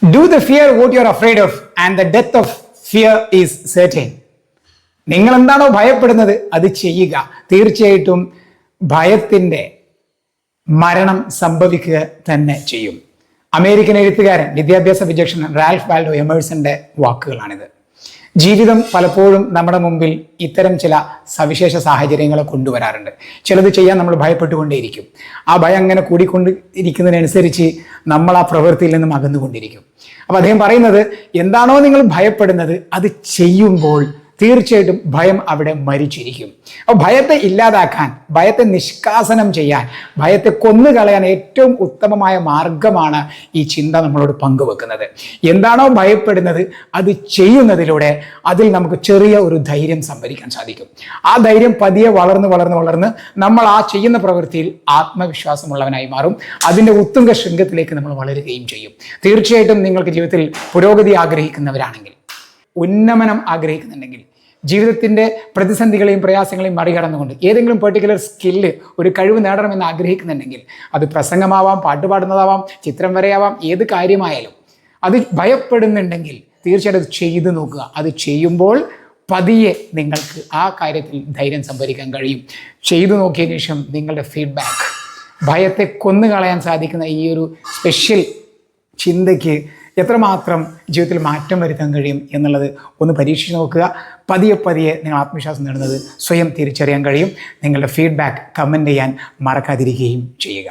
Do the fear what you are afraid of, and the death of fear is certain. നിങ്ങൾ എന്താണോ ഭയപ്പെടുന്നത് അത് ചെയ്യുക. തീർച്ചയായിട്ടും ഭയത്തിൻ്റെ മരണം സംഭവിക്കുക തന്നെ ചെയ്യും. അമേരിക്കൻ എഴുത്തുകാരൻ, വിദ്യാഭ്യാസ വിചക്ഷണൻ റാൽഫ് വാൽഡോ എമേഴ്സന്റെ വാക്കുകളാണിത്. ജീവിതം പലപ്പോഴും നമ്മുടെ മുമ്പിൽ ഇത്തരം ചില സവിശേഷ സാഹചര്യങ്ങളെ കൊണ്ടുവരാറുണ്ട്. ചിലത് ചെയ്യാൻ നമ്മൾ ഭയപ്പെട്ടുകൊണ്ടേയിരിക്കും. ആ ഭയം അങ്ങനെ കൂടിക്കൊണ്ടിരിക്കുന്നതിനനുസരിച്ച് നമ്മൾ ആ പ്രവൃത്തിയിൽ നിന്നും അകന്നുകൊണ്ടിരിക്കും. അപ്പൊ അദ്ദേഹം പറയുന്നത്, എന്താണോ നിങ്ങൾ ഭയപ്പെടുന്നത് അത് ചെയ്യുമ്പോൾ തീർച്ചയായിട്ടും ഭയം അവിടെ മരിച്ചിരിക്കും. അപ്പോൾ ഭയത്തെ ഇല്ലാതാക്കാൻ, ഭയത്തെ നിഷ്കാസനം ചെയ്യാൻ, ഭയത്തെ കൊന്നുകളയാൻ ഏറ്റവും ഉത്തമമായ മാർഗമാണ് ഈ ചിന്ത നമ്മളോട് പങ്കുവെക്കുന്നത്. എന്താണോ ഭയപ്പെടുന്നത് അത് ചെയ്യുന്നതിലൂടെ അതിൽ നമുക്ക് ചെറിയ ഒരു ധൈര്യം സംഭരിക്കാൻ സാധിക്കും. ആ ധൈര്യം പതിയെ വളർന്ന് നമ്മൾ ആ ചെയ്യുന്ന പ്രവൃത്തിയിൽ ആത്മവിശ്വാസമുള്ളവനായി മാറും. അതിൻ്റെ ഉത്തുംഗ ശൃംഗത്തിലേക്ക് നമ്മൾ വളരുകയും ചെയ്യും. തീർച്ചയായിട്ടും നിങ്ങൾക്ക് ജീവിതത്തിൽ പുരോഗതി ആഗ്രഹിക്കുന്നവരാണെങ്കിൽ, ഉന്നമനം ആഗ്രഹിക്കുന്നുണ്ടെങ്കിൽ, ജീവിതത്തിൻ്റെ പ്രതിസന്ധികളെയും പ്രയാസങ്ങളെയും മറികടന്നുകൊണ്ട് ഏതെങ്കിലും പെർട്ടിക്കുലർ സ്കില്ല്, ഒരു കഴിവ് നേടണമെന്ന് ആഗ്രഹിക്കുന്നുണ്ടെങ്കിൽ, അത് പ്രസംഗമാവാം, പാട്ടുപാടുന്നതാവാം, ചിത്രം വരെയാവാം, ഏത് കാര്യമായാലും അത് ഭയപ്പെടുന്നുണ്ടെങ്കിൽ തീർച്ചയായിട്ടും അത് ചെയ്തു നോക്കുക. അത് ചെയ്യുമ്പോൾ പതിയെ നിങ്ങൾക്ക് ആ കാര്യത്തിൽ ധൈര്യം സംഭരിക്കാൻ കഴിയും. ചെയ്തു നോക്കിയതിനു ശേഷം നിങ്ങളുടെ ഫീഡ്ബാക്ക്, ഭയത്തെ കൊന്നുകളയാൻ സാധിക്കുന്ന ഈ ഒരു സ്പെഷ്യൽ ചിന്തയ്ക്ക് എത്രമാത്രം ജീവിതത്തിൽ മാറ്റം വരുത്താൻ കഴിയും എന്നുള്ളത് ഒന്ന് പരീക്ഷിച്ച് നോക്കുക. പതിയെ നിങ്ങൾ ആത്മവിശ്വാസം നേടുന്നത് സ്വയം തിരിച്ചറിയാൻ കഴിയും. നിങ്ങളുടെ ഫീഡ്ബാക്ക് കമൻറ്റ് ചെയ്യാൻ മറക്കാതിരിക്കുകയും ചെയ്യുക.